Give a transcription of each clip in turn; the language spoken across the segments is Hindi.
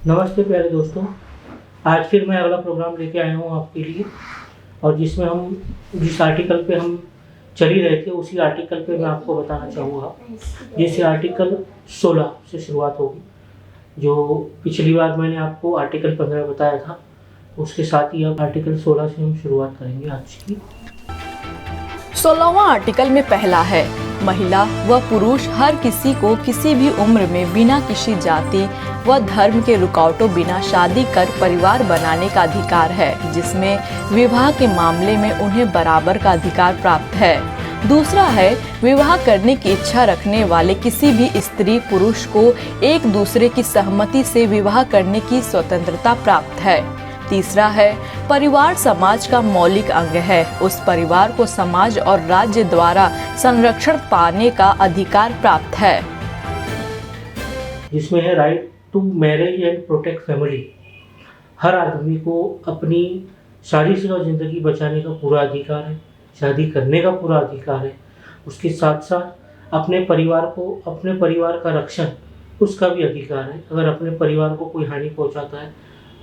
नमस्ते प्यारे दोस्तों। आज फिर मैं अगला प्रोग्राम लेके आया हूँ आपके लिए, और जिसमें हम जिस आर्टिकल पे हम चल ही रहे थे उसी आर्टिकल पे मैं आपको बताना चाहूँगा। जैसे आर्टिकल 16 से शुरुआत होगी, जो पिछली बार मैंने आपको आर्टिकल 15 बताया था, उसके साथ ही अब आर्टिकल 16 से हम शुरुआत करेंगे आज की। 16वां आर्टिकल में पहला है, महिला व पुरुष हर किसी को किसी भी उम्र में बिना किसी जाति व धर्म के रुकावटों बिना शादी कर परिवार बनाने का अधिकार है, जिसमें विवाह के मामले में उन्हें बराबर का अधिकार प्राप्त है। दूसरा है, विवाह करने की इच्छा रखने वाले किसी भी स्त्री पुरुष को एक दूसरे की सहमति से विवाह करने की स्वतंत्रता प्राप्त है। तीसरा है, परिवार समाज का मौलिक अंग है, उस परिवार को समाज और राज्य द्वारा संरक्षण पाने का अधिकार प्राप्त है। जिसमें है right to marriage and protect family. हर आदमी को अपनी शादीशुदा जिंदगी बचाने का पूरा अधिकार है, शादी करने का पूरा अधिकार है। उसके साथ साथ अपने परिवार को, अपने परिवार का रक्षण, उसका भी अधिकार है। अगर अपने परिवार को कोई हानि पहुंचाता है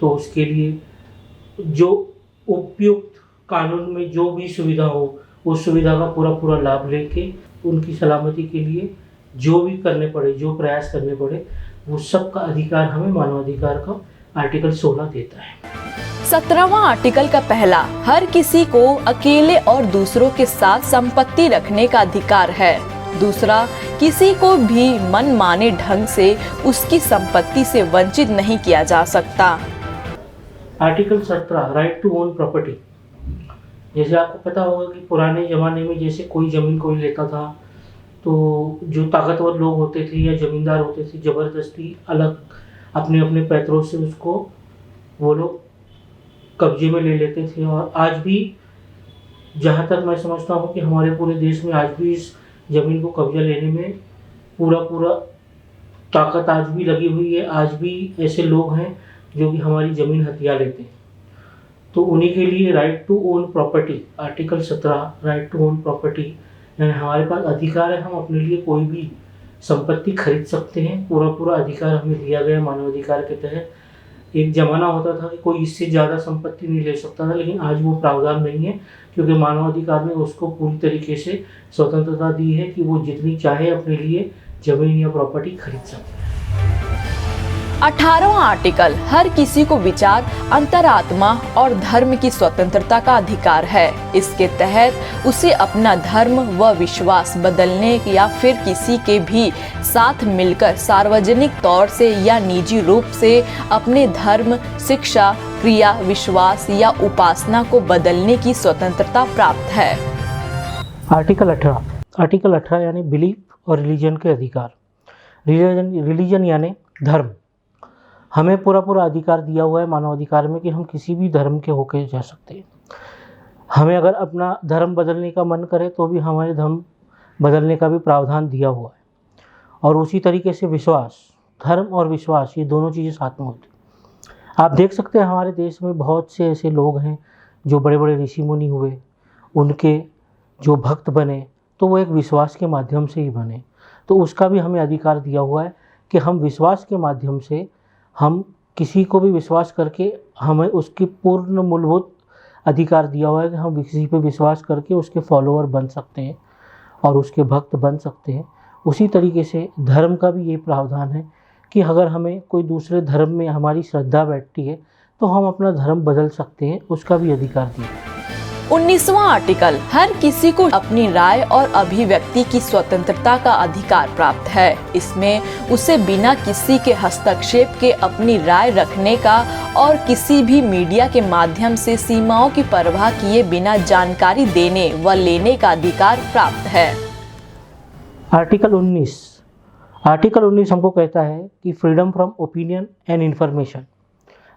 तो उसके लिए जो उपयुक्त कानून में जो भी सुविधा हो, उस सुविधा का पूरा लाभ लेके उनकी सलामती के लिए जो भी करने पड़े, जो प्रयास करने पड़े, वो सब का अधिकार हमें मानवाधिकार का आर्टिकल 16 देता है। 17वां आर्टिकल का पहला, हर किसी को अकेले और दूसरों के साथ संपत्ति रखने का अधिकार है। दूसरा, किसी को भी मनमाने ढंग से उसकी संपत्ति से वंचित नहीं किया जा सकता। Article 17 right to own property. जैसे आपको पता होगा कि पुराने ज़माने में जैसे कोई ज़मीन कोई लेता था तो जो ताकतवर लोग होते थे या ज़मींदार होते थे, ज़बरदस्ती अलग अपने अपने पैतरों से उसको वो लोग कब्जे में ले लेते थे। और आज भी जहाँ तक मैं समझता हूँ कि हमारे पूरे देश में आज भी इस ज़मीन को कब्जा लेने में पूरा ताकत आज भी लगी हुई है। आज भी ऐसे लोग हैं जो कि हमारी ज़मीन हथिया लेते हैं। तो उन्हीं के लिए right to own property, article 17 right to own property, यानी हमारे पास अधिकार है, हम अपने लिए कोई भी संपत्ति खरीद सकते हैं। पूरा अधिकार हमें दिया गया मानवाधिकार के तहत। एक ज़माना होता था कि कोई इससे ज़्यादा संपत्ति नहीं ले सकता था, लेकिन आज वो प्रावधान नहीं है, क्योंकि मानवाधिकार ने उसको पूरी तरीके से स्वतंत्रता दी है कि वो जितनी चाहे अपने लिए ज़मीन या प्रॉपर्टी खरीद सकते हैं। 18वां आर्टिकल, हर किसी को विचार, अंतरात्मा और धर्म की स्वतंत्रता का अधिकार है। इसके तहत उसे अपना धर्म व विश्वास बदलने या फिर किसी के भी साथ मिलकर सार्वजनिक तौर से या निजी रूप से अपने धर्म, शिक्षा, क्रिया, विश्वास या उपासना को बदलने की स्वतंत्रता प्राप्त है। आर्टिकल 18 यानी बिलीफ और रिलीजन के अधिकार। रिलीजन यानी धर्म। हमें पूरा अधिकार दिया हुआ है मानवाधिकार में कि हम किसी भी धर्म के होकर जा सकते हैं। हमें अगर अपना धर्म बदलने का मन करे तो भी हमारे धर्म बदलने का भी प्रावधान दिया हुआ है। और उसी तरीके से विश्वास, धर्म और विश्वास, ये दोनों चीज़ें साथ में होती हैं। आप देख सकते हैं हमारे देश में बहुत से ऐसे लोग हैं जो बड़े बड़े ऋषि मुनि हुए, उनके जो भक्त बने तो वो एक विश्वास के माध्यम से ही बने। तो उसका भी हमें अधिकार दिया हुआ है कि हम विश्वास के माध्यम से, हम किसी को भी विश्वास करके, हमें उसकी पूर्ण मूलभूत अधिकार दिया हुआ है कि हम किसी पे विश्वास करके उसके फॉलोअर बन सकते हैं और उसके भक्त बन सकते हैं। उसी तरीके से धर्म का भी ये प्रावधान है कि अगर हमें कोई दूसरे धर्म में हमारी श्रद्धा बैठती है तो हम अपना धर्म बदल सकते हैं, उसका भी अधिकार दिया है। 19वां आर्टिकल, हर किसी को अपनी राय और अभिव्यक्ति की स्वतंत्रता का अधिकार प्राप्त है। इसमें उसे बिना किसी के हस्तक्षेप के अपनी राय रखने का और किसी भी मीडिया के माध्यम से सीमाओं की परवाह किए बिना जानकारी देने व लेने का अधिकार प्राप्त है। आर्टिकल 19 हमको कहता है कि freedom from opinion and information.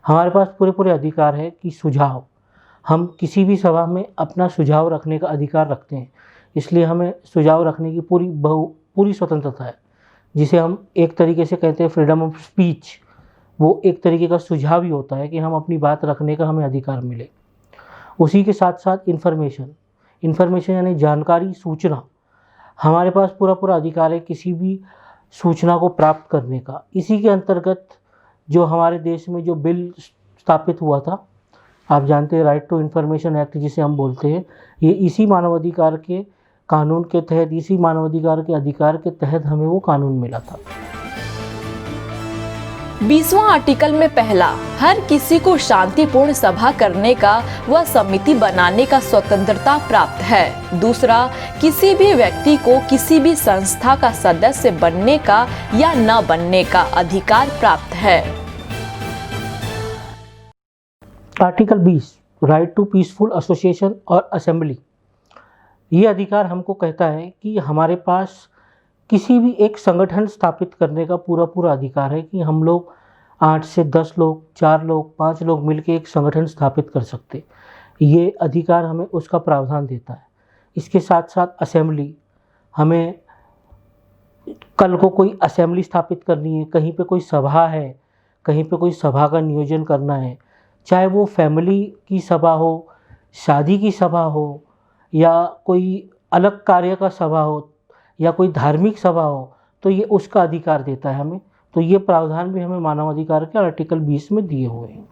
हमारे पास पूरे अधिकार है कि सुझाव, हम किसी भी सभा में अपना सुझाव रखने का अधिकार रखते हैं। इसलिए हमें सुझाव रखने की पूरी स्वतंत्रता है, जिसे हम एक तरीके से कहते हैं फ्रीडम ऑफ स्पीच। वो एक तरीके का सुझाव ही होता है कि हम अपनी बात रखने का हमें अधिकार मिले। उसी के साथ साथ इन्फॉर्मेशन यानी जानकारी, सूचना। हमारे पास पूरा अधिकार है किसी भी सूचना को प्राप्त करने का। इसी के अंतर्गत जो हमारे देश में जो बिल स्थापित हुआ था, आप जानते हैं राइट टू इन्फॉर्मेशन एक्ट जिसे हम बोलते हैं, ये इसी मानवाधिकार के कानून के तहत, इसी मानवाधिकार के अधिकार के तहत हमें वो कानून मिला था। 20वां आर्टिकल में पहला, हर किसी को शांतिपूर्ण सभा करने का व समिति बनाने का स्वतंत्रता प्राप्त है। दूसरा, किसी भी व्यक्ति को किसी भी संस्था का सदस्य बनने का या न बनने का अधिकार प्राप्त है। Article 20, right to peaceful association और असेंबली। ये अधिकार हमको कहता है कि हमारे पास किसी भी एक संगठन स्थापित करने का पूरा अधिकार है, कि हम लोग 8 से 10 लोग, 4 लोग, 5 लोग मिलकर एक संगठन स्थापित कर सकते। ये अधिकार हमें उसका प्रावधान देता है। इसके साथ साथ असेंबली, हमें कल को कोई असेंबली स्थापित करनी है, कहीं पे कोई सभा है, कहीं पे कोई सभा का नियोजन करना है, चाहे वो फैमिली की सभा हो, शादी की सभा हो, या कोई अलग कार्य का सभा हो, या कोई धार्मिक सभा हो, तो ये उसका अधिकार देता है हमें। तो ये प्रावधान भी हमें मानवाधिकार के आर्टिकल 20 में दिए हुए हैं।